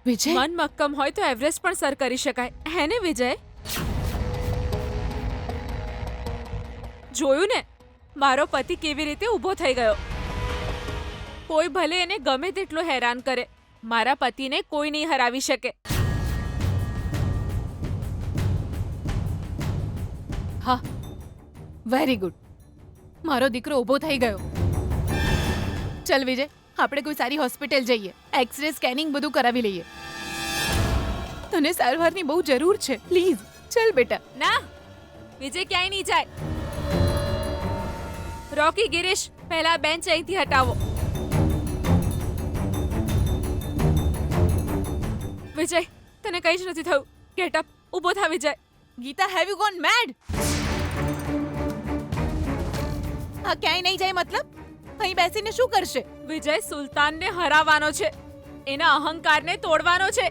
વિજય, મન મક્કમ હોય તો એવરેસ્ટ પણ સર કરી શકાય, હે ને વિજય? જોયું ને, મારો પતિ કેવી રીતે ઊભો થઈ ગયો. કોઈ ભલે એને ગમે તેટલો હેરાન કરે, મારા પતિને કોઈ નહીં હરાવી શકે. હા, વેરી ગુડ. મારો દીકરો ઊભો થઈ ગયો. ચલ વિજય, આપણે કોઈ સારી હોસ્પિટલ જઈએ, એક્સરે સ્કેનિંગ બધું કરાવી લઈએ. તને સારવારની બહુ જરૂર છે, પ્લીઝ ચલ બેટા. ના, વિજય ક્યાંય નહીં જાય. રોકી, ગિરીશ, પહેલા બેન્ચ અહીંથી હટાવો. વિજય, તને કંઈ જ નથી થયું. ગેટ અપ, ઊભો થા વિજય. ગીતા, હેવ યુ ગોન મેડ? આ ક્યાંય નહીં જાય મતલબ? અહીં બેસીને શું કરશે? વિજય સુલતાનને હરાવવાનો છે, એના અહંકારને તોડવાનો છે.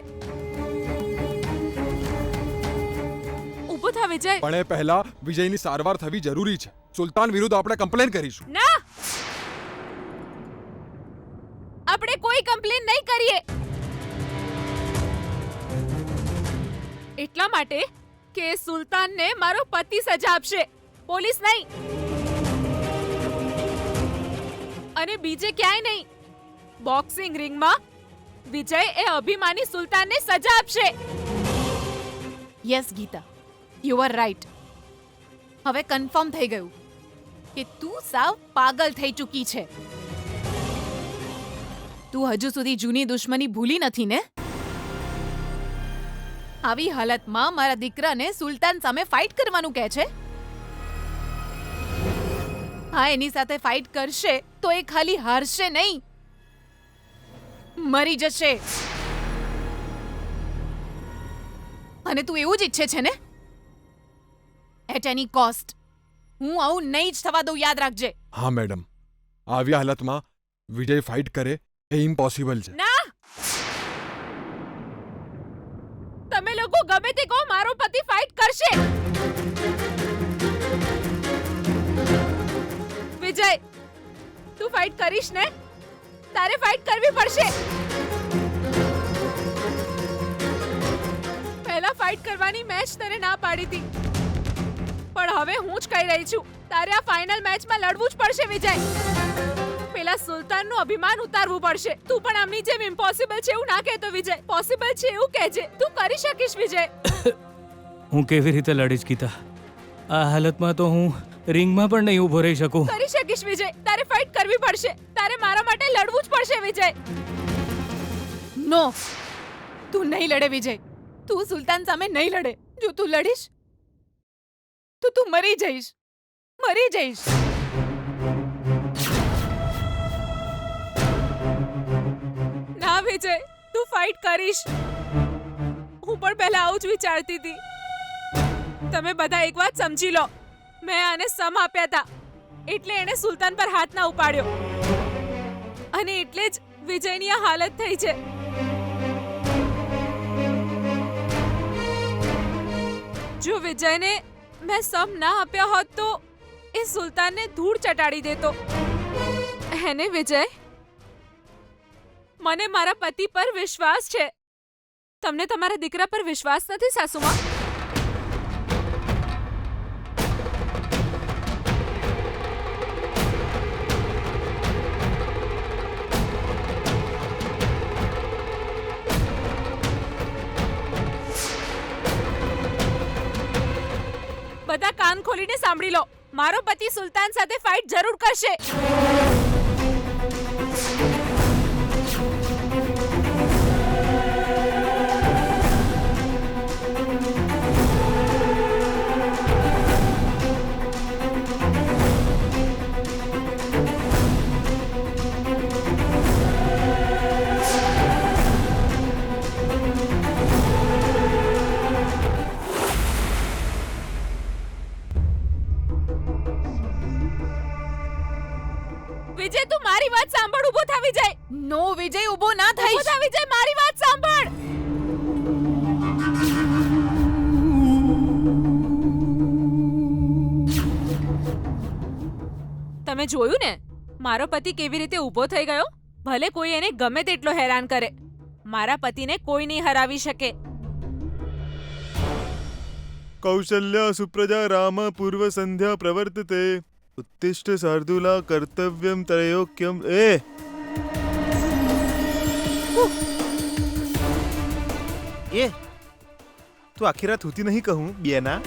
ઊભો થા વિજય. પણ એ પહેલા વિજયની સારવાર થવી જરૂરી છે. સુલતાન વિરુદ્ધ આપણે કમ્પ્લેન કરીશું. ના, આપણે કોઈ કમ્પ્લેન નહીં કરીએ. એટલા માટે કે સુલતાનને મારો પતિ સજા આપશે, પોલીસ નહીં. અને બીજે ક્યાંય નહીં. બોક્સિંગ રિંગમાં વિજય એ અભિમાની સુલતાનને સજા આપશે. Yes Gita, you are right. હવે કન્ફર્મ થઈ ગયું કે તું સાવ પાગલ થઈ ચૂકી છે. તું હજુ સુધી જૂની દુશ્મની ભૂલી નથી ને? આવી હાલતમાં મારા દીકરાને સુલતાન સામે ફાઇટ કરવાનું કહે છે? હા, એની સાથે ફાઇટ કરશે તો એ ખાલી હારશે નહીં, મરી જશે. અને તું એવું જ ઈચ્છે છે ને? At any cost. હું આવું નહીં જ થવા દઉં, યાદ રાખજે. હા મેડમ, આવી હાલતમાં વિજય ફાઇટ કરે એ ઇમ્પોસિબલ છે. ના, તમે લોકો ગમે તે કહો, મારો પતિ ફાઇટ કરશે. વિજય, તું ફાઇટ કરીશ ને? તારે ફાઇટ કરવી પડશે. પહેલા ફાઇટ કરવાની મેચ તને ના પાડી હતી, પણ હવે હું જ કહી રહી છું, તારે આ ફાઇનલ મેચમાં લડવું જ પડશે વિજય. પેલા સુલતાનનું અભિમાન ઉતારવું પડશે. તું પણ આમની જેમ ઇમ્પોસિબલ છે એવું ના કહેતો વિજય. પોસિબલ છે એવું કહેજે. તું કરી શકીશ વિજય. હું કેવી રીતે લડીશ ગીતા? આ હાલતમાં તો હું રિંગમાં પણ નહીં ઊભો રહી શકું. કરી શકીશ વિજય. તારે ફાઇટ કરવી પડશે. તારે મારા માટે લડવું જ પડશે વિજય. નો, તું નહીં લડે વિજય. તું સુલતાન સામે નહીં લડે. જો તું લડીશ તો તું મરી જઈશ, મરી જઈશ. ના વિજય, તું ફાઇટ કરીશ. હું પણ પહેલા આવું જ વિચારતી હતી. તમે બધા એક વાત સમજી લો, મેં આને સમ આપ્યા હતા એટલે એણે સુલતાન પર હાથ ના ઉપાડ્યો, અને એટલે જ વિજયની આ હાલત થઈ છે. જો વિજયને મેં સમ ના આપ્યા હોત તો એ સુલતાનને ધૂળ ચટાડી દેતો. હેને વિજય? મને મારા પતિ પર વિશ્વાસ છે. તમને તમારા દીકરા પર વિશ્વાસ નથી સાસુમાં? બધા કાન ખોલીને સાંભળી લો, મારો પતિ સુલતાન સાથે ફાઇટ જરૂર કરશે. વિજય, તું મારી વાત સાંભળ. ઊભો થા વિજય. નો વિજય, ઊભો ના ઊભો થઈશ. થા વિજય, મારી વાત સાંભળ. તમે જોયું ને, મારો પતિ કેવી રીતે ઊભો થઈ ગયો. ભલે કોઈ એને ગમે તેટલો હેરાન કરે, મારા પતિને કોઈ નહીં હરાવી શકે. કૌશલ્યા સુપ્રજા રામ પૂર્વ સંધ્યા પ્રવર્તતે ઉત્તિષ્ઠ શાર્દુલા કર્તવ્યમ ત્રયોક્યમ. એ તું આખી રાત હુતી નહીં કહું બેના?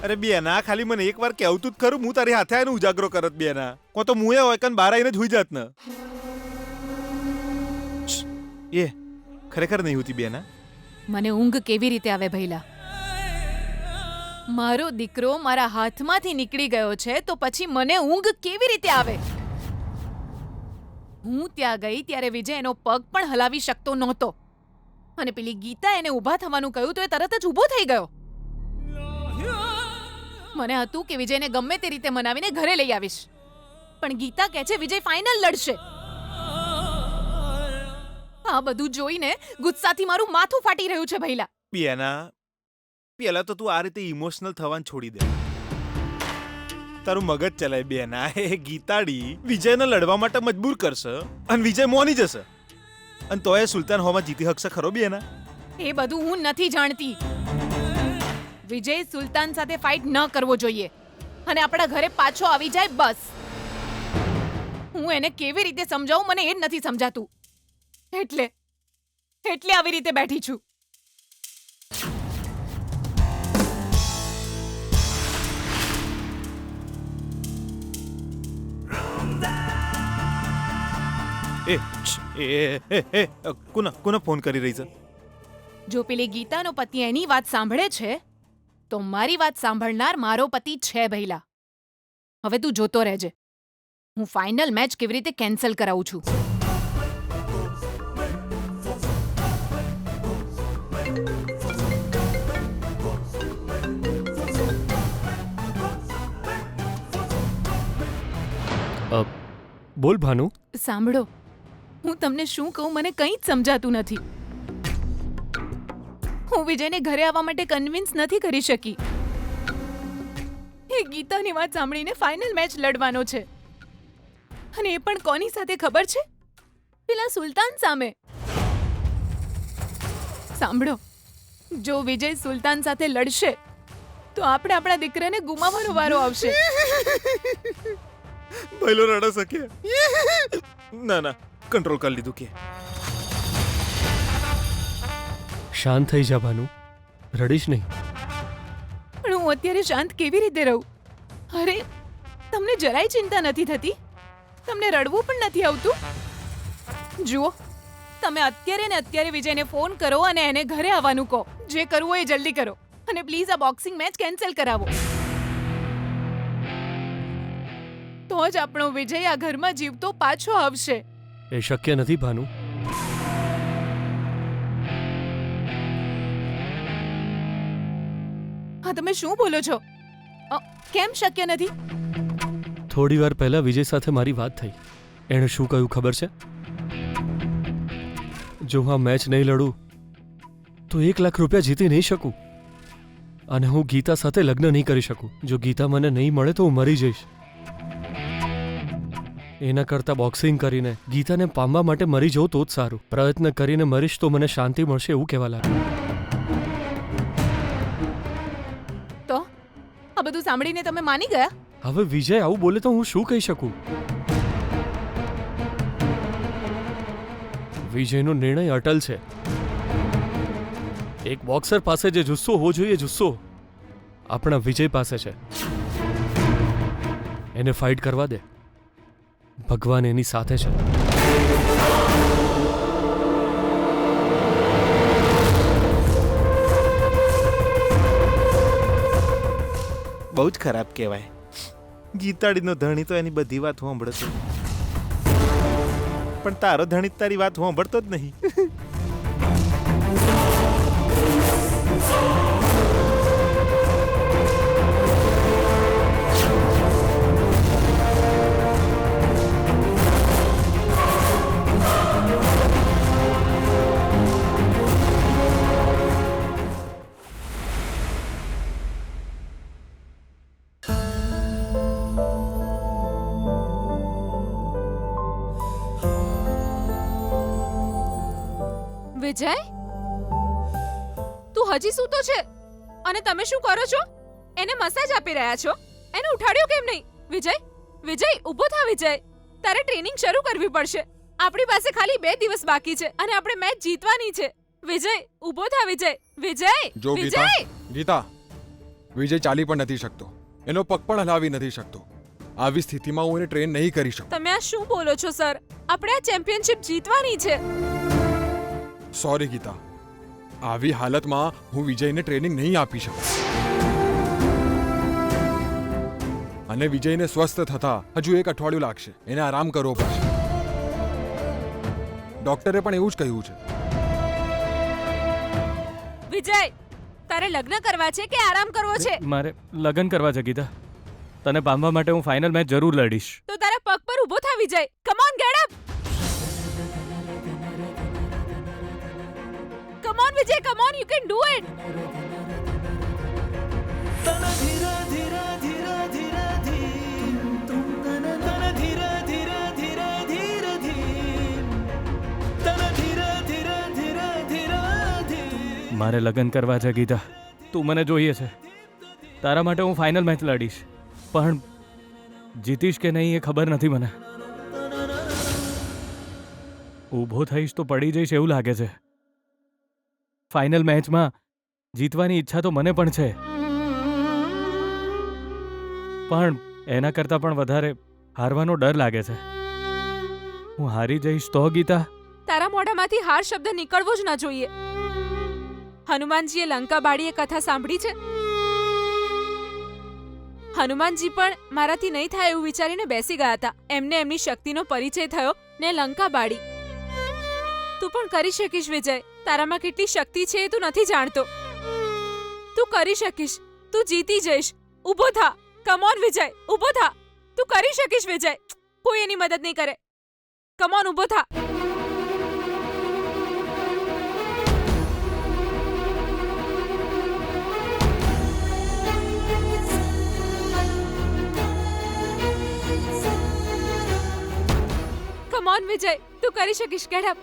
અરે બેના, ખાલી મને એકવાર કહેવતું જ ખરું, હું તારી હાથે આવીને ઉજાગરો કરત બેના. કો તો મુએ હોય કન બહાર આવીને જ હુઈ જાત ને. એ ખરેખર નહીં હુતી બેના? મને ઊંઘ કેવી રીતે આવે ભૈલા? મારો દીકરો મારા હાથમાંથી નીકળી ગયો છે તો પછી મને ઊંઘ કેવી રીતે આવે? હું ત્યાં ગઈ ત્યારે વિજય એનો પગ પણ હલાવી શકતો નહોતો અને પેલી ગીતા એને ઊભા થવાનું કહ્યું તો એ તરત જ ઊભો થઈ ગયો. મને હતું કે વિજયને ગમે તે રીતે મનાવીને ઘરે લઈ આવીશ, પણ ગીતા કહે છે વિજય ફાઇનલ લડશે. આ બધું જોઈને ગુસ્સાથી મારું માથું ફાટી રહ્યું છે ભૈલા. બેના, પેલા તો તું આ રીતે ઇમોશનલ થવાનું છોડી દે. તારું મગજ ચલાય બેના. એ ગીતાડી વિજયને લડવા માટે મજબૂર કરશે અને વિજય મોની જશે, અને તોય સુલતાન હોમાં જીતી શકશે ખરો બેના? એ બધું હું નથી જાણતી. વિજય સુલતાન સાથે ફાઇટ ન કરવો જોઈએ અને આપણા ઘરે પાછો આવી જાય બસ. હું એને કેવી રીતે સમજાવું મને એ જ નથી સમજાતું. એટલે આવી રીતે બેઠી છું. કોના ફોન કરી રહી છે? જો પેલી ગીતાનો પતિ એની વાત સાંભળે છે તો મારી વાત સાંભળનાર મારો પતિ છે ભૈલા. હવે તું જોતો રહેજે હું ફાઇનલ મેચ કેવી રીતે કેન્સલ કરાવું છું. બોલ ભાનુ. સાંભળો, હું તમને શું કહું મને કંઈ જ સમજાતું નથી. હું વિજયને ઘરે આવવા માટે કન્વિન્સ નથી કરી શકી. એ ગીતાની વાત સાંભળીને ફાઇનલ મેચ લડવાનો છે અને એ પણ કોની સાથે ખબર છે? પેલા સુલતાન સામે. સાંભળો, જો વિજય સુલતાન સાથે લડશે તો આપણે આપણા દીકરાને ગુમાવવાનો વારો આવશે. ભઈલો રડે શકે. ના, કંટ્રોલ કરી લીધું કે. શાંત થઈ જા ભાનુ, રડીશ નહીં. પણ હું અત્યારે શાંત કેવી રીતે રહું? અરે, તમને જરાય ચિંતા નથી થતી? તમને રડવું પણ નથી આવતું? જુઓ, તમે અત્યારે ને અત્યારે વિજયને ફોન કરો અને એને ઘરે આવવાનું કહો. જે કરવું હોય એ જલ્દી કરો અને પ્લીઝ આ બોક્સિંગ મેચ કેન્સલ કરાવો. તો જ આપણો વિજય આ ઘરમાં જીવતો પાછો આવશે. એ શક્ય નથી ભાનુ. હા, તમે શું બોલો છો? કેમ શક્ય નથી? થોડી વાર પહેલા વિજય સાથે મારી વાત થઈ. એણે શું કહ્યું ખબર છે? જો હું આ મેચ નહીં લડું તો 1 લાખ રૂપિયા જીતી નહીં શકું અને હું ગીતા સાથે લગ્ન નહીં કરી શકું. જો ગીતા મને નહીં મળે તો હું મરી જઈશ. એના કરતાં બોક્સિંગ કરીને ગીતાને પામવા માટે મરી જવું તો જ સારું. પ્રયત્ન કરીને મરીશ તો મને શાંતિ મળશે એવું કહેવા લાગ્યું. તો આ બધું સાંભળીને તમે માની ગયા? હવે વિજય આવું બોલે તો હું શું કહી શકું? વિજયનો નિર્ણય અટલ છે. એક બોક્સર પાસે જે જુસ્સો હોવો જોઈએ જુસ્સો આપણા વિજય પાસે છે. એને ફાઇટ કરવા દે. ભગવાન એની સાથે છે. બહુ જ ખરાબ કહેવાય. ગીતાડીનો ધણી તો એની બધી વાત સાંભળતો, પણ તારો ધણી તારી વાત સાંભળતો જ નહીં. વિજય, તું હજી સૂતો છે અને તમે શું કરો છો? એને મસાજ આપી રહ્યા છો? એને ઉઠાડ્યો કેમ નહીં? વિજય, વિજય ઊભો થા વિજય. તારે ટ્રેનિંગ શરૂ કરવી પડશે. આપણી પાસે ખાલી 2 દિવસ બાકી છે અને આપણે મેચ જીતવાની છે. વિજય ઊભો થા વિજય. વિજય, જો વિજય. ગીતા, વિજય ચાલી પણ નથી શકતો, એનો પગ પણ હલાવી નથી શકતો. આવી સ્થિતિમાં હું એને ટ્રેન નહીં કરી શકું. તમે આ શું બોલો છો સર? આપણે આ ચેમ્પિયનશિપ જીતવાની છે. સોરી ગીતા, આવી હાલતમાં હું વિજયને ટ્રેનિંગ નહીં આપી શકું. અને વિજયને સ્વસ્થ થતા હજુ 1 અઠવાડિયું લાગશે. એને આરામ કરવો પડશે. ડોક્ટરે પણ એવું જ કહ્યું છે. વિજય, તારે લગ્ન કરવા છે કે આરામ કરવો છે? મારે લગ્ન કરવા છે ગીતા. તને પામવા માટે હું ફાઇનલ મેચ જરૂર લડીશ. તો તારા પગ પર ઊભો થા Vijay. Come on, get up. Come on Vijay, come on, you can do it. મારે લગ્ન કરવા છે ગીતા. તું મને જોઈએ છે. તારા માટે હું ફાઇનલ મેચ લડીશ, પણ જીતીશ કે નહીં એ ખબર નથી મને. ઊભો થઈશ તો પડી જઈશ એવું લાગે છે. ફાઇનલ મેચમાં જીતવાની ઈચ્છા તો મને પણ છે, પણ એના કરતાં પણ વધારે હારવાનો ડર લાગે છે. હું હારી જઈશ તો ગીતા? તારા મોઢામાંથી હાર શબ્દ નીકળવો જ ન જોઈએ. હનુમાનજીએ લંકા બાળીએ કથા સાંભળી છે? હનુમાનજી પણ મારાથી નહીં થાય એવું વિચારીને બેસી ગયા હતા. એમને એમની શક્તિનો પરિચય થયો ને લંકા બાળી. તું પણ કરી શકીશ વિજય. તારામાં કેટલી શક્તિ છે એ તું નથી જાણતો. તું કરી શકીશ. તું જીતી જઈશ. ઊભો થા. કમ ઓન વિજય, ઊભો થા. તું કરી શકીશ વિજય. કોઈ એની મદદ નહીં કરે. કમ ઓન, ઊભો થા. કમ ઓન વિજય, તું કરી શકીશ. Get up.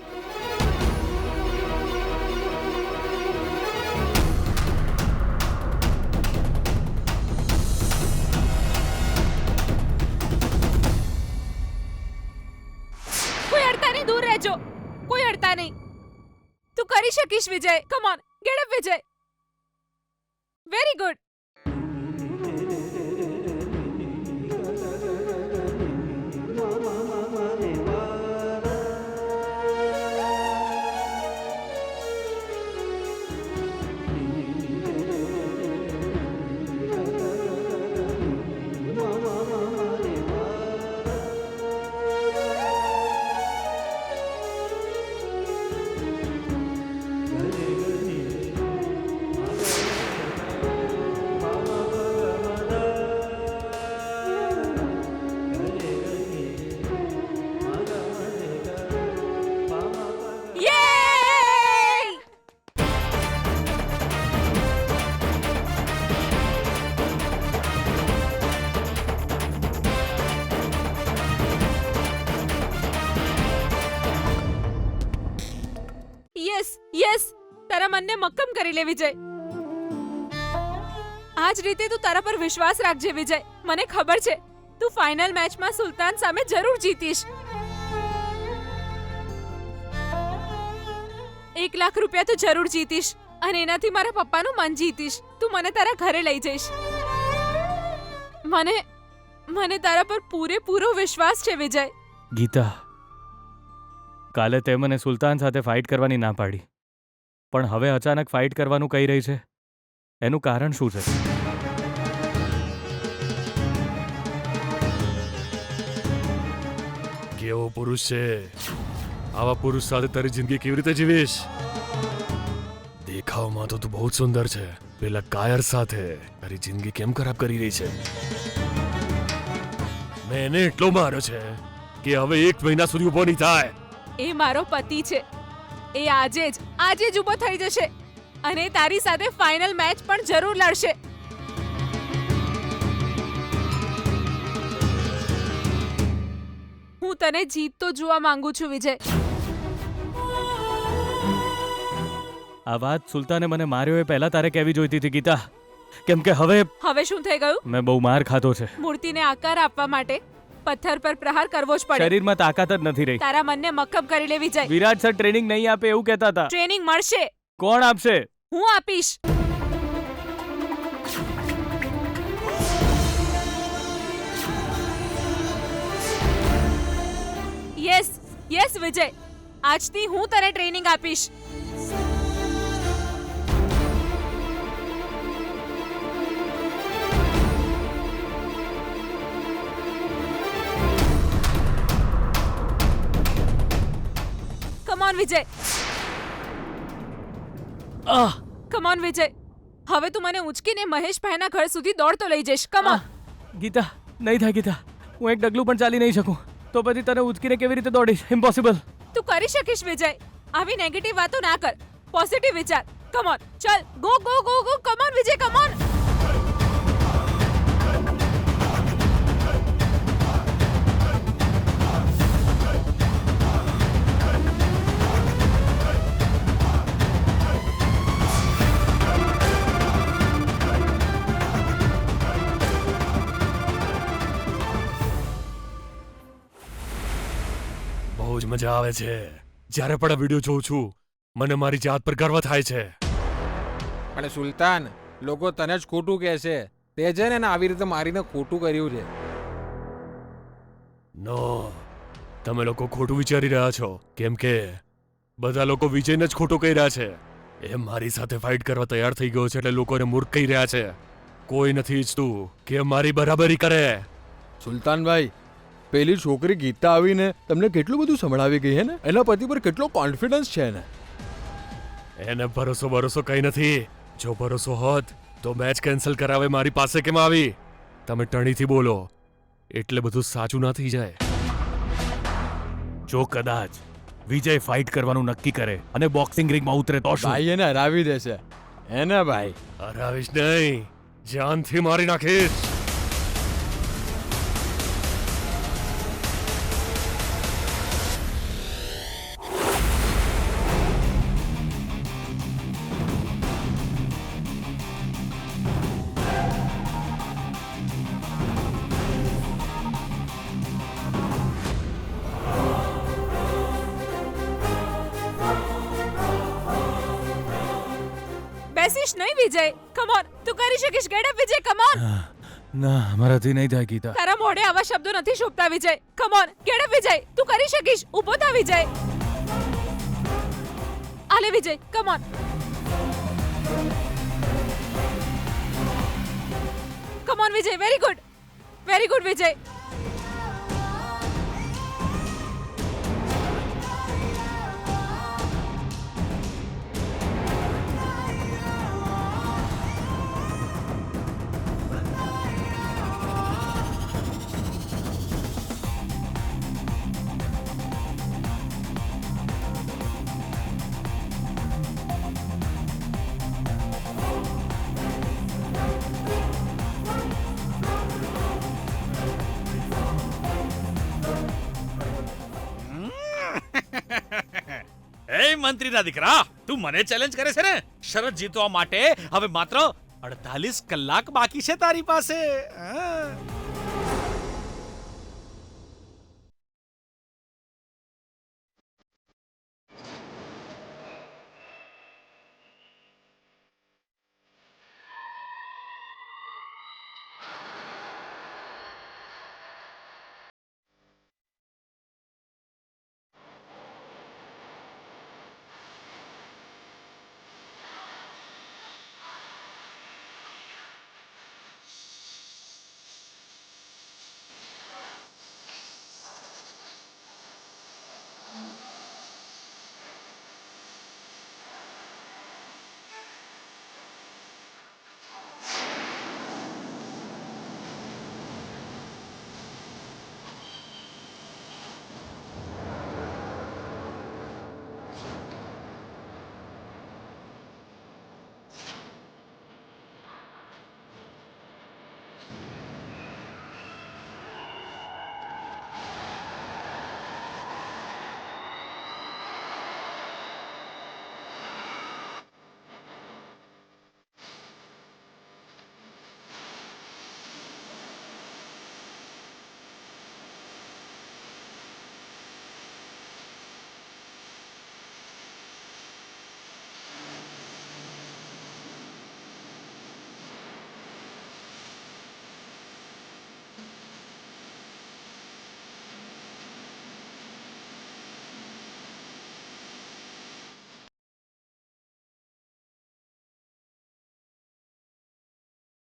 કોઈ અડતા નહીં, દૂર રહેજો. કોઈ અડતા નહીં. તું કરી શકીશ Vijay. Come on, get up Vijay. Very good. Yes, તારા મનને મક્કમ કરી લે વિજય. આ જ રીતે તું તારા પર વિશ્વાસ રાખજે વિજય. મને ખબર છે તું ફાઇનલ મેચમાં સુલતાન સામે જરૂર જીતીશ. 1 લાખ રૂપિયા તો જરૂર જીતીશ અને એનાથી મારા પપ્પાનું મન જીતીશ. તું મને તારા ઘરે લઈ જઈશ. મને તારા પર પૂરેપૂરો વિશ્વાસ છે વિજય. ગીતા, કાલે તે મને સુલતાન સાથે ફાઇટ કરવાની ના પાડી, પણ હવે અચાનક ફાઇટ કરવાનું કહી રહી છે. એનું કારણ શું છે? કેવો પુરુષ છે? આવા પુરુષ સાથે તારી જિંદગી કેવી રીતે જીવીશ? દેખાવમાં તો તું બહુ જ સુંદર છે. પેલા કાયર સાથે તારી જિંદગી કેમ ખરાબ કરી રહી છે? મેં એને એટલો માર્યો છે કે હવે 1 મહિના સુધી ઊભો નહીં થાય. એ મારો પતિ છે. એ આજે જ ઊભો થઈ જશે અને તારી સાથે ફાઇનલ મેચ પણ જરૂર લડશે. હું તને જીતતો જોવા માંગુ છું વિજય. આ વાત સુલતાને મને માર્યો એ પહેલા તારે કહેવી જોઈતી હતી ગીતા, કેમ કે હવે હવે શું થઈ ગયું? મેં બહુ માર ખાધો છે. મૂર્તિને આકાર આપવા માટે પથ્થર પર પ્રહાર કરવો જ પડે. શરીરમાં તાકાત જ નથી રહી. તારા મનને મક્કમ કરી લે વિજય. વિરાટ સર ટ્રેનિંગ નહીં આપે એવું કહેતા હતા. ટ્રેનિંગ મળશે. કોણ આપશે? હું આપીશ. યસ યસ વિજય, આજથી હું તને ટ્રેનિંગ આપીશ. Come on Vijay, come on Vijay. હવે તું મને ઉંચકીને મહેશભાઈના ઘર સુધી દોડતો લઈ જઈશ. Come on. ગીતા, નહીં થાય ગીતા. હું એક ડગલું પણ ચાલી નહીં શકું. તો પછી તને ઉચકીને કેવી રીતે દોડીશ? ઇમ્પોસિબલ. તું કરી શકીશ વિજય. આવી નેગેટિવ વાતો ના કર, પોઝિટિવ વિચાર. કમ ઓન, ચલ, go go go go. Come on Vijay, come on. બહુ જ મજા આવે છે. જ્યારે પણ આ વિડીયો જોઉં છું મને મારી જાત પર ગર્વ થાય છે. અને સુલતાન, લોકો તને જ ખોટું કહે છે. તે છે ને એને આવી રીતે મારીને ખોટું કર્યું છે. નો, તમે લોકો ખોટું વિચારી રહ્યા છો, કેમ કે બધા લોકો વિજયને જ ખોટું કહી રહ્યા છે. એ મારી સાથે ફાઇટ કરવા તૈયાર થઈ ગયો છે એટલે લોકોને મૂર્ખ કહી રહ્યા છે. કોઈ નથી ઈચ્છતું કે મારી બરાબરી કરે. સુલતાનભાઈ, પેલી છોકરી ગીતા આવીને તમને કેટલું બધું સંભળાવી ગઈ હે ને? એના પતિ પર કેટલો કોન્ફિડન્સ છે એને. એને ભરોસો કઈ નથી. જો ભરોસો હોત તો મેચ કેન્સલ કરાવે મારી પાસે કેમ આવી? તમે ટણીથી બોલો એટલે બધું સાચું ના થઈ જાય. જો કદાચ વિજય ફાઇટ કરવાનું નક્કી કરે અને બોક્સિંગ રિંગમાં ઉતરે તો શું? ભાઈ એને હરાવી દેશે. એને ભાઈ હરાવીશ નહીં, જાનથી મારી નાખીશ. બેસીશ નહીં વિજય. કમ ઓન, તું કરી શકીશ. Get up Vijay, come on. ના, મારાથી નહીં થાય ગીતા. તારા મોઢે આવા શબ્દો નથી શોભતા Vijay. Come on, get up Vijay. તું કરી શકીશ. ઊભો થા વિજય. આલે Vijay, come on. Come on Vijay, very good. Very good Vijay. એ મંત્રીના દીકરા, તું મને ચેલેન્જ કરે છે ને? શરત જીતવા માટે હવે માત્ર 48 કલાક બાકી છે તારી પાસે. હા.